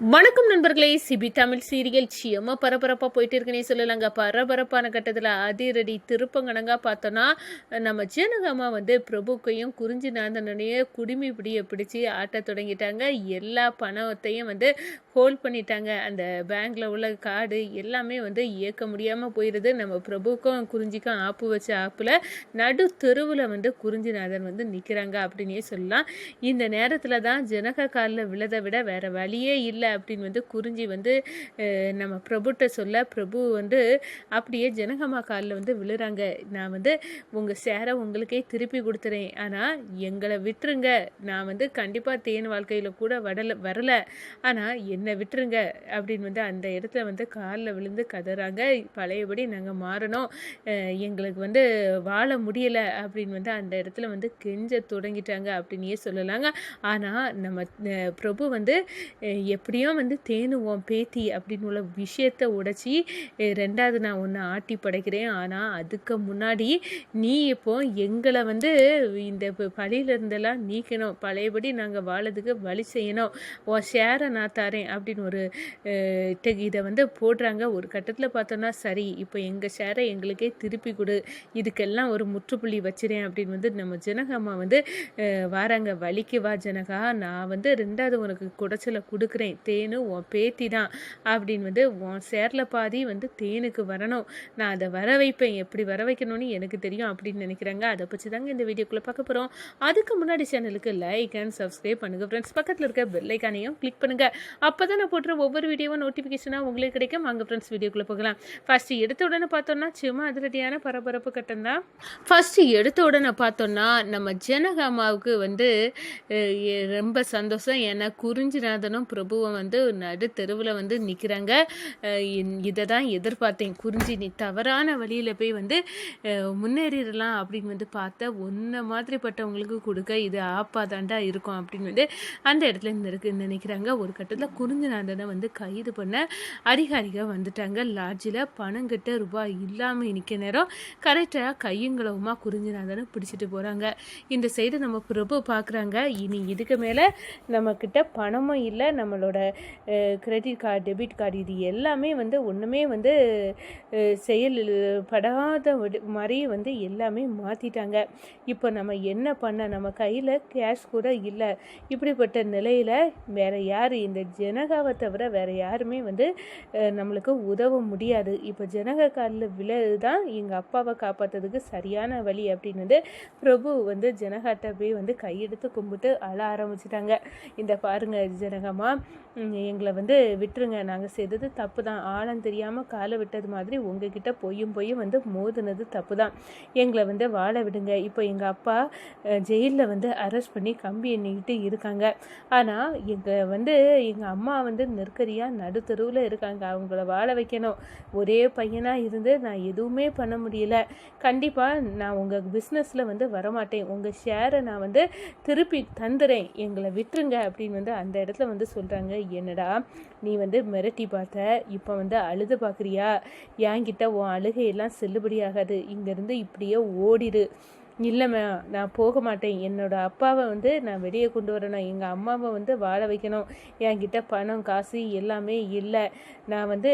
வணக்கம் நண்பர்களே, CP Tamil serial Shyama பரபரப்பாக போயிட்டு இருக்குன்னே சொல்லலாங்க. பரபரப்பான கட்டத்தில் அதிரடி திருப்பங்கணங்க பார்த்தோன்னா, நம்ம ஜனகம்மா பிரபுக்கையும் குறிஞ்சி நாந்தனையே குடிமி பிடியை பிடிச்சி ஆட்ட தொடங்கிட்டாங்க. எல்லா பணத்தையும் ஹோல்ட் பண்ணிட்டாங்க. அந்த பேங்க்கில் உள்ள கார்டு எல்லாமே இயக்க முடியாமல் போயிடுது. நம்ம பிரபுக்கும் குறிஞ்சிக்கும் ஆப்பு வச்ச ஆப்பில் நடு தெருவில் குறிஞ்சிநாதன் நிற்கிறாங்க அப்படின்னே சொல்லலாம். இந்த நேரத்தில் தான் ஜனக காலில் விழதை விட வேறு வழியே இல்லை அப்படின்னு குறிஞ்சி நம்ம பிரபுட்ட சொல்ல, பிரபு அப்படியே ஜனகம்மா காலில் விழுறாங்க. நான் உங்கள் சேரை உங்களுக்கே திருப்பி கொடுத்துறேன், ஆனால் எங்களை விட்டுருங்க. நான் கண்டிப்பாக தேன் வாழ்க்கையில் கூட வரல, ஆனால் என்னை விட்டுருங்க அப்படின்னு அந்த இடத்துல காலில் விழுந்து கதறாங்க. பழையபடி நாங்கள் மாறணும், எங்களுக்கு வாழ முடியலை அப்படின்னு அந்த இடத்துல கெஞ்ச தொடங்கிட்டாங்க அப்படின்னே சொல்லலாங்க. ஆனால் நம்ம பிரபு எப்படியும் தேனுவோம் பேத்தி அப்படின்னு உள்ள விஷயத்தை உடைச்சி, ரெண்டாவது நான் ஒன்று ஆட்டி படைக்கிறேன், ஆனால் அதுக்கு முன்னாடி நீ இப்போ எங்களை இந்த பழியிலிருந்தெல்லாம் நீக்கணும், பழையபடி நாங்கள் வாழறதுக்கு வழி செய்யணும், உன் ஷேரை நான் தரேன் அப்படின்னு ஒரு இதை போடுறாங்க. ஒரு கட்டத்தில் பார்த்தோன்னா, சரி இப்போ எங்கள் ஷேரை எங்களுக்கே திருப்பி கொடு, இதுக்கெல்லாம் ஒரு முற்றுப்புள்ளி வச்சிரேன் அப்படின்னு நம்ம ஜனகம்மா வாராங்க. வலிக்கு வா ஜனகா, நான் ரெண்டாவது உனக்கு குடைச்சலை கொடுக்குறேன், தேனு உன் பேத்தி தான் அப்படின்னு உன் சேரில் பாதி தேனுக்கு வரணும், நான் அதை வர வைப்பேன், எப்படி வர வைக்கணும்னு எனக்கு தெரியும் அப்படின்னு நினைக்கிறாங்க. அதை பற்றி தாங்க இந்த வீடியோக்குள்ளே பார்க்க போகிறோம். அதுக்கு முன்னாடி சேனலுக்கு லைக் அண்ட் சப்ஸ்கிரைப் பண்ணுங்கள் ஃப்ரெண்ட்ஸ். பக்கத்தில் இருக்க பெல் ஐக்கானையும் கிளிக் பண்ணுங்கள். அப்போ தான் நான் போட்டுற ஒவ்வொரு வீடியோவும் நோட்டிஃபிகேஷனாக உங்களுக்கு கிடைக்கும். வாங்க ஃப்ரெண்ட்ஸ் வீடியோக்குள்ளே போகலாம். ஃபஸ்ட்டு எடுத்த உடனே பார்த்தோன்னா சும்மா அதிரடியான பரபரப்பு கட்டம் தான். ஃபஸ்ட்டு எடுத்த உடனே பார்த்தோன்னா நம்ம ஜனகாமாவுக்கு ரொம்ப சந்தோஷம். ஏன்னா குறிஞ்சிநாதனும் பிரபுவும் நடு தெருவில் நிற்கிறாங்க. இதை தான் எதிர்பார்த்தேன். குறிஞ்சி நீ தவறான வழியில் போய் முன்னேறிடலாம் அப்படின்னு பார்த்தா, ஒன்றை மாதிரிப்பட்டவங்களுக்கு கொடுக்க இது ஆப்பாதாண்டா இருக்கும் அப்படின்னு அந்த இடத்துல நினைக்கிறாங்க. ஒரு கட்டத்தில் குறிஞ்சிநாதனை கைது பண்ண அதிகாரிகள் வந்துட்டாங்க. லாட்ஜில் பணம் கிட்ட ரூபாய் இல்லாமல் நிற்க நேரம் கரெக்டாக கையுங்களவுமா குறிஞ்சிநாதனை பிடிச்சிட்டு போகிறாங்க. இந்த சைடு நம்ம பிரபு பார்க்குறாங்க. இனி இதுக்கு மேலே நம்மக்கிட்ட பணமும் இல்லை, நம்மளோட கிரெடிட் கார்டு டெபிட் கார்டு இது எல்லாமே ஒன்றுமே செயல்படாத மாதிரி எல்லாமே மாற்றிட்டாங்க. இப்போ நம்ம என்ன பண்ண, நம்ம கையில் கேஷ் கூட இல்லை. இப்படிப்பட்ட நிலையில் வேறு யார், இந்த ஜனகாவை தவிர வேறு யாருமே நம்மளுக்கு உதவ முடியாது. இப்போ ஜனக காலில் விழதான் எங்கள் அப்பாவை காப்பாற்றுறதுக்கு சரியான வழி அப்படின்னு பிரபு ஜனகாட்ட போய் கையெடுத்து கும்பிட்டு அழ ஆரம்பிச்சிட்டாங்க. இந்த பாருங்க ஜனகம்மா, எங்களை விட்டுருங்க, நாங்கள் செய்தது தப்பு தான், ஆழம் தெரியாமல் காலை விட்டது மாதிரி உங்ககிட்ட பொய்யும் மோதுனது தப்பு தான், எங்களை வாழ விடுங்க. இப்போ எங்கள் அப்பா ஜெயிலில் அரெஸ்ட் பண்ணி கம்பி எண்ணிக்கிட்டு இருக்காங்க. ஆனால் எங்கள் அம்மா நெருக்கடியாக நடுத்தருவில் இருக்காங்க, அவங்கள வாழ வைக்கணும். ஒரே பையனாக இருந்து நான் எதுவுமே பண்ண முடியல. கண்டிப்பாக நான் உங்கள் பிஸ்னஸில் வரமாட்டேன், உங்கள் ஷேரை நான் திருப்பி தந்துடுறேன், எங்களை விட்டுருங்க அப்படின்னு அந்த இடத்துல சொல்கிறாங்க. என்னடா நீ மிரட்டி பார்த்த, இப்போ அழுது பார்க்குறியா? என்கிட்ட உன் அழுகையெல்லாம் செல்லுபடியாகாது, இங்கேருந்து இப்படியே ஓடிடு. இல்லைம்மா நான் போக மாட்டேன், என்னோடய அப்பாவை நான் வெளியே கொண்டு வரணும், எங்கள் அம்மாவை வாழ வைக்கணும், என்கிட்ட பணம் காசு எல்லாமே இல்லை, நான்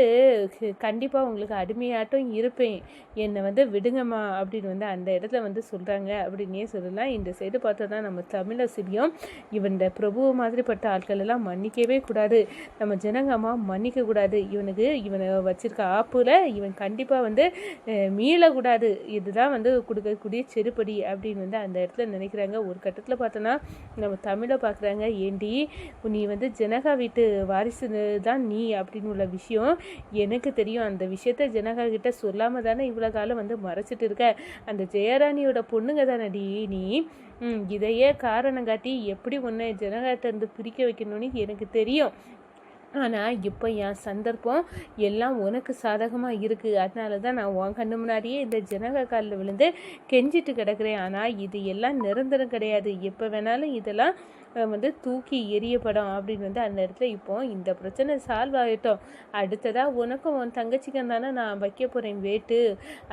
கண்டிப்பாக உங்களுக்கு அடிமையாட்டம் இருப்பேன், என்னை விடுங்கம்மா அப்படின்னு அந்த இடத்துல சொல்கிறாங்க அப்படின்னே சொல்லலாம். இந்த சைடு பார்த்தோன்னா நம்ம தமிழ சிபியும் இவன் பிரபு மாதிரிப்பட்ட ஆட்கள் எல்லாம் மன்னிக்கவே கூடாது, நம்ம ஜனங்கம்மா மன்னிக்கக்கூடாது, இவனை வச்சிருக்க ஆப்பில் இவன் கண்டிப்பாக மீளக்கூடாது, இதுதான் கொடுக்கக்கூடிய செருப்படி அப்படின்னு அந்த இடத்துல நினைக்கிறாங்க. ஒரு கட்டத்தில் பார்த்தோன்னா நம்ம தமிழை பார்க்குறாங்க. ஏண்டி நீ ஜனகா வீட்டு வாரிசு தான் நீ அப்படின்னு உள்ள விஷயம் எனக்கு தெரியும், அந்த விஷயத்த ஜனகா கிட்ட சொல்லாமல் தானே இவ்வளோ காலம் மறைச்சிட்டு இருக்க, அந்த ஜெயராணியோட பொண்ணுங்க தானே நீ, இதையே காரணம் காட்டி எப்படி உன்னை ஜனகாட்ட பிரிக்க வைக்கணும்னு எனக்கு தெரியும், ஆனால் இப்போ என் சந்தர்ப்பம் எல்லாம் உனக்கு சாதகமாக இருக்குது, அதனால தான் நான் உன் கண்ணு முன்னாடியே இந்த ஜனக காலில் விழுந்து கெஞ்சிட்டு கிடக்கிறேன். ஆனால் இது எல்லாம் நிரந்தரம் கிடையாது, எப்போ வேணாலும் இதெல்லாம் வந்து தூக்கி எறியப்படும் அப்படின்னு வந்து அந்த இடத்துல இப்போ இந்த பிரச்சனை சால்வ் ஆகிட்டோம், அடுத்ததாக உனக்கும் உன் தங்கச்சிக்கும் தானே நான் வைக்க போகிறேன் வேட்டு,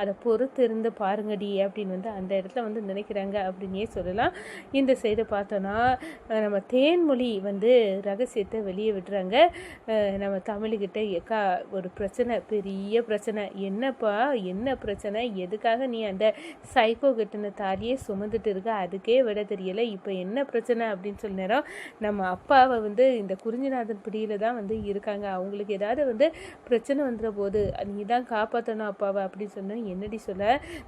அதை பொறுத்து இருந்து பாருங்கடி அப்படின்னு வந்து அந்த இடத்துல வந்து நினைக்கிறாங்க அப்படின்னே சொல்லலாம். இந்த சைடை பார்த்தோன்னா நம்ம தேன்மொழி வந்து ரகசியத்தை வெளியே விடுறாங்க. நம்ம தமிழுக்கிட்ட ஏக்கா ஒரு பிரச்சனை, பெரிய பிரச்சனை, என்னப்பா என்ன பிரச்சனை, எதுக்காக நீ அந்த சைக்கோ கிட்டன தாலியே சுமந்துட்டு இருக்க, அதுக்கே விட தெரியலை, இப்போ என்ன பிரச்சனை அப்படின்னு சொல்ல நேரம் நம்ம அப்பாவை வந்து இந்த குறிஞ்சிநாதன் பிடியில தான் வந்து இருக்காங்க, அவங்களுக்கு ஏதாவது வந்து பிரச்சனை வந்துட போது நீ தான் காப்பாற்றணும் அப்பாவை அப்படின்னு சொன்னேன். என்னடி சொல்ல,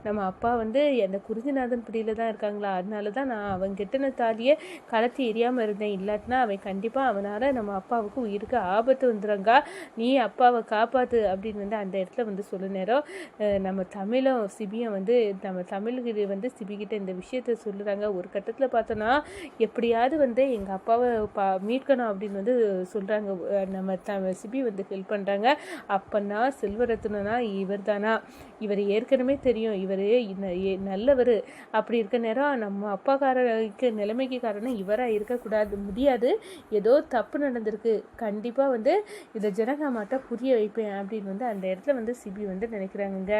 நம்ம அப்பா வந்து அந்த குறிஞ்சிநாதன் பிடியில தான் இருக்காங்களா, அதனால தான் நான் அவன் கிட்டன தாலியை கலத்தி எரியாமல் இருந்தேன், இல்லாட்டினா அவன் கண்டிப்பாக அவனால் நம்ம அப்பாவுக்கு உயிருக்கு ஆபத்து வந்துடுங்க, நீ அப்பாவை காப்பாற்று அப்படின்னு வந்து அந்த இடத்துல வந்து சொல்ல நேரம் நம்ம தமிழும் சிபியும் வந்து நம்ம தமிழுக்கு வந்து சிபிக்கிட்ட இந்த விஷயத்த சொல்லுறாங்க. ஒரு கட்டத்தில் பார்த்தோன்னா எப்படியாவது வந்து எங்கள் அப்பாவை மீட்கணும் அப்படின்னு வந்து சொல்கிறாங்க. நம்ம சிபி வந்து ஹெல்ப் பண்ணுறாங்க. அப்பன்னா செல்வரத்னா இவர் தானா, இவர் ஏற்கனவே தெரியும் இவர் நல்லவர், அப்படி இருக்க நேரம் நம்ம அப்பாக்காரருக்கு நிலைமைக்கு காரணம் இவராக இருக்கக்கூடாது, முடியாது, ஏதோ தப்பு நடந்திருக்கு, கண்டிப்பாக வந்து இதை ஜனகாமாட்ட புரிய வைப்பேன் அப்படின்னு வந்து அந்த இடத்துல வந்து சிபி வந்து நினைக்கிறாங்க.